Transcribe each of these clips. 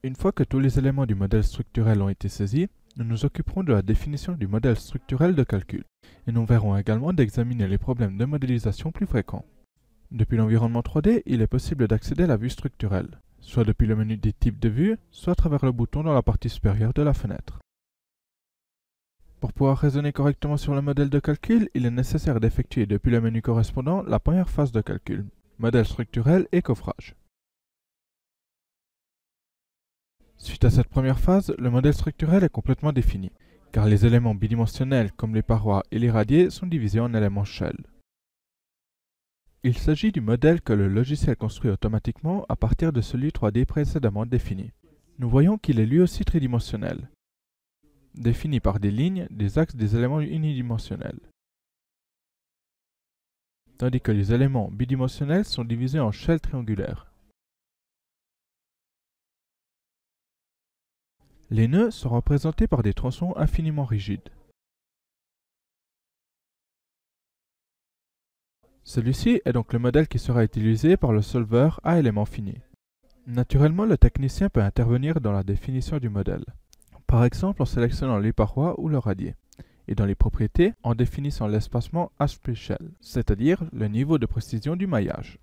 Une fois que tous les éléments du modèle structurel ont été saisis, nous nous occuperons de la définition du modèle structurel de calcul, et nous verrons également d'examiner les problèmes de modélisation plus fréquents. Depuis l'environnement 3D, il est possible d'accéder à la vue structurelle, soit depuis le menu des types de vue, soit à travers le bouton dans la partie supérieure de la fenêtre. Pour pouvoir raisonner correctement sur le modèle de calcul, il est nécessaire d'effectuer depuis le menu correspondant la première phase de calcul, modèle structurel et coffrage. Suite à cette première phase, le modèle structurel est complètement défini, car les éléments bidimensionnels comme les parois et les radiers sont divisés en éléments shell. Il s'agit du modèle que le logiciel construit automatiquement à partir de celui 3D précédemment défini. Nous voyons qu'il est lui aussi tridimensionnel, défini par des lignes, des axes des éléments unidimensionnels, tandis que les éléments bidimensionnels sont divisés en shell triangulaires. Les nœuds sont représentés par des tronçons infiniment rigides. Celui-ci est donc le modèle qui sera utilisé par le solveur à éléments finis. Naturellement, le technicien peut intervenir dans la définition du modèle, par exemple en sélectionnant les parois ou le radier, et dans les propriétés en définissant l'espacement HP shell, c'est-à-dire le niveau de précision du maillage.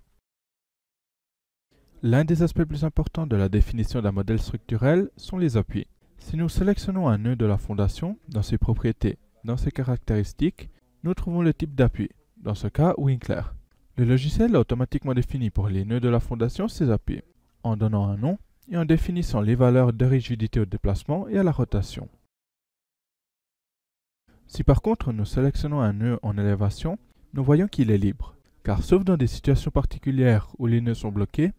L'un des aspects plus importants de la définition d'un modèle structurel sont les appuis. Si nous sélectionnons un nœud de la fondation, dans ses propriétés, dans ses caractéristiques, nous trouvons le type d'appui, dans ce cas Winkler. Le logiciel a automatiquement défini pour les nœuds de la fondation ces appuis, en donnant un nom et en définissant les valeurs de rigidité au déplacement et à la rotation. Si par contre nous sélectionnons un nœud en élévation, nous voyons qu'il est libre, car sauf dans des situations particulières où les nœuds sont bloqués,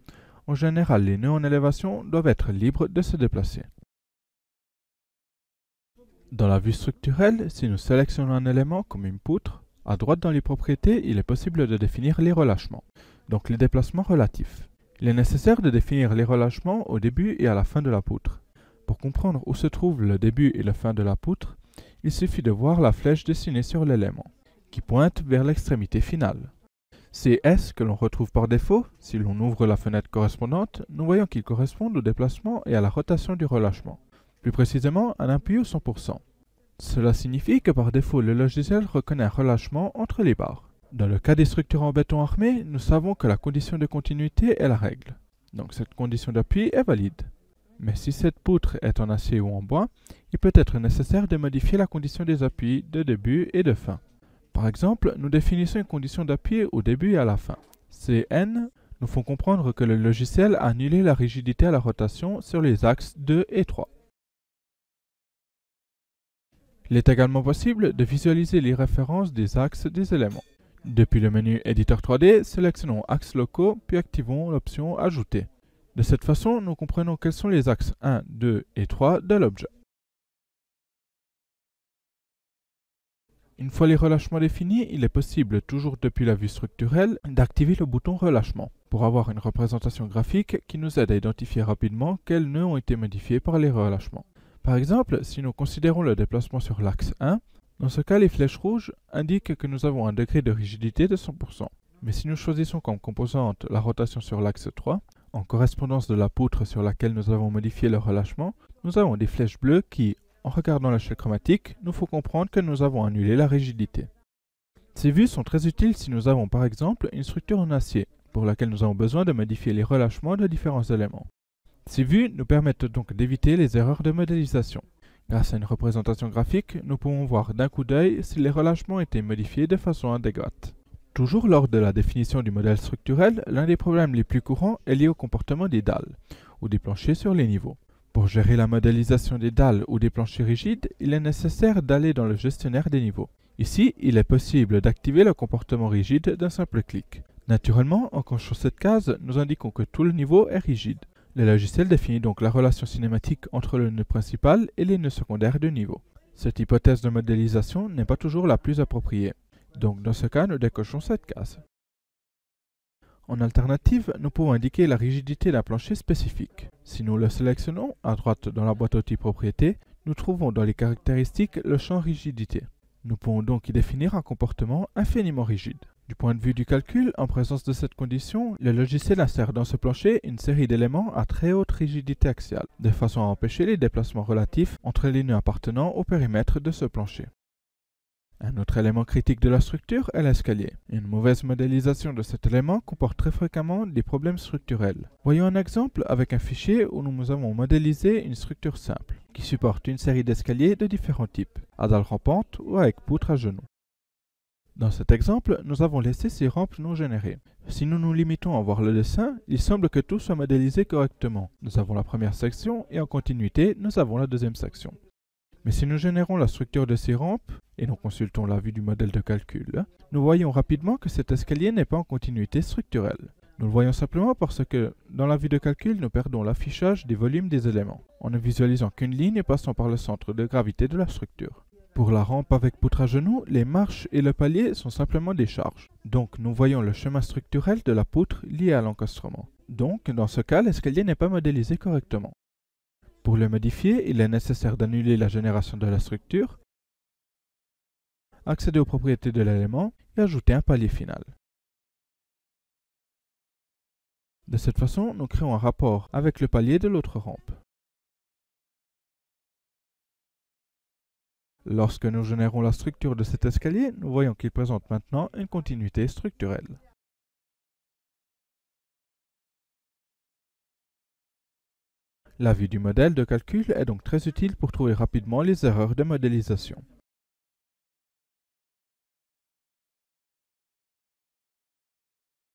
en général les nœuds en élévation doivent être libres de se déplacer. Dans la vue structurelle, si nous sélectionnons un élément comme une poutre, à droite dans les propriétés, il est possible de définir les relâchements, donc les déplacements relatifs. Il est nécessaire de définir les relâchements au début et à la fin de la poutre. Pour comprendre où se trouve le début et la fin de la poutre, il suffit de voir la flèche dessinée sur l'élément, qui pointe vers l'extrémité finale. C'est S que l'on retrouve par défaut. Si l'on ouvre la fenêtre correspondante, nous voyons qu'il correspond au déplacement et à la rotation du relâchement. Plus précisément, un appui au 100%. Cela signifie que par défaut, le logiciel reconnaît un relâchement entre les barres. Dans le cas des structures en béton armé, nous savons que la condition de continuité est la règle. Donc cette condition d'appui est valide. Mais si cette poutre est en acier ou en bois, il peut être nécessaire de modifier la condition des appuis de début et de fin. Par exemple, nous définissons une condition d'appui au début et à la fin. Ces N nous font comprendre que le logiciel a annulé la rigidité à la rotation sur les axes 2 et 3. Il est également possible de visualiser les références des axes des éléments. Depuis le menu Éditeur 3D, sélectionnons Axes locaux, puis activons l'option Ajouter. De cette façon, nous comprenons quels sont les axes 1, 2 et 3 de l'objet. Une fois les relâchements définis, il est possible, toujours depuis la vue structurelle, d'activer le bouton Relâchement pour avoir une représentation graphique qui nous aide à identifier rapidement quels nœuds ont été modifiés par les relâchements. Par exemple, si nous considérons le déplacement sur l'axe 1, dans ce cas les flèches rouges indiquent que nous avons un degré de rigidité de 100%. Mais si nous choisissons comme composante la rotation sur l'axe 3, en correspondance de la poutre sur laquelle nous avons modifié le relâchement, nous avons des flèches bleues qui, en regardant l'échelle chromatique, nous font comprendre que nous avons annulé la rigidité. Ces vues sont très utiles si nous avons par exemple une structure en acier, pour laquelle nous avons besoin de modifier les relâchements de différents éléments. Ces vues nous permettent donc d'éviter les erreurs de modélisation. Grâce à une représentation graphique, nous pouvons voir d'un coup d'œil si les relâchements étaient modifiés de façon adéquate. Toujours lors de la définition du modèle structurel, l'un des problèmes les plus courants est lié au comportement des dalles, ou des planchers sur les niveaux. Pour gérer la modélisation des dalles ou des planchers rigides, il est nécessaire d'aller dans le gestionnaire des niveaux. Ici, il est possible d'activer le comportement rigide d'un simple clic. Naturellement, en cochant cette case, nous indiquons que tout le niveau est rigide. Le logiciel définit donc la relation cinématique entre le nœud principal et les nœuds secondaires de niveau. Cette hypothèse de modélisation n'est pas toujours la plus appropriée. Donc dans ce cas, nous décochons cette case. En alternative, nous pouvons indiquer la rigidité d'un plancher spécifique. Si nous le sélectionnons, à droite dans la boîte à outils propriétés, nous trouvons dans les caractéristiques le champ rigidité. Nous pouvons donc y définir un comportement infiniment rigide. Du point de vue du calcul, en présence de cette condition, le logiciel insère dans ce plancher une série d'éléments à très haute rigidité axiale, de façon à empêcher les déplacements relatifs entre les nœuds appartenant au périmètre de ce plancher. Un autre élément critique de la structure est l'escalier. Une mauvaise modélisation de cet élément comporte très fréquemment des problèmes structurels. Voyons un exemple avec un fichier où nous avons modélisé une structure simple, qui supporte une série d'escaliers de différents types, à dalles rampantes ou avec poutres à genoux. Dans cet exemple, nous avons laissé 6 rampes non générées. Si nous nous limitons à voir le dessin, il semble que tout soit modélisé correctement. Nous avons la première section et en continuité, nous avons la deuxième section. Mais si nous générons la structure de ces rampes, et nous consultons la vue du modèle de calcul, nous voyons rapidement que cet escalier n'est pas en continuité structurelle. Nous le voyons simplement parce que, dans la vue de calcul, nous perdons l'affichage des volumes des éléments, en ne visualisant qu'une ligne passant par le centre de gravité de la structure. Pour la rampe avec poutre à genoux, les marches et le palier sont simplement des charges. Donc nous voyons le chemin structurel de la poutre lié à l'encastrement. Donc dans ce cas, l'escalier n'est pas modélisé correctement. Pour le modifier, il est nécessaire d'annuler la génération de la structure, accéder aux propriétés de l'élément et ajouter un palier final. De cette façon, nous créons un rapport avec le palier de l'autre rampe. Lorsque nous générons la structure de cet escalier, nous voyons qu'il présente maintenant une continuité structurelle. La vue du modèle de calcul est donc très utile pour trouver rapidement les erreurs de modélisation.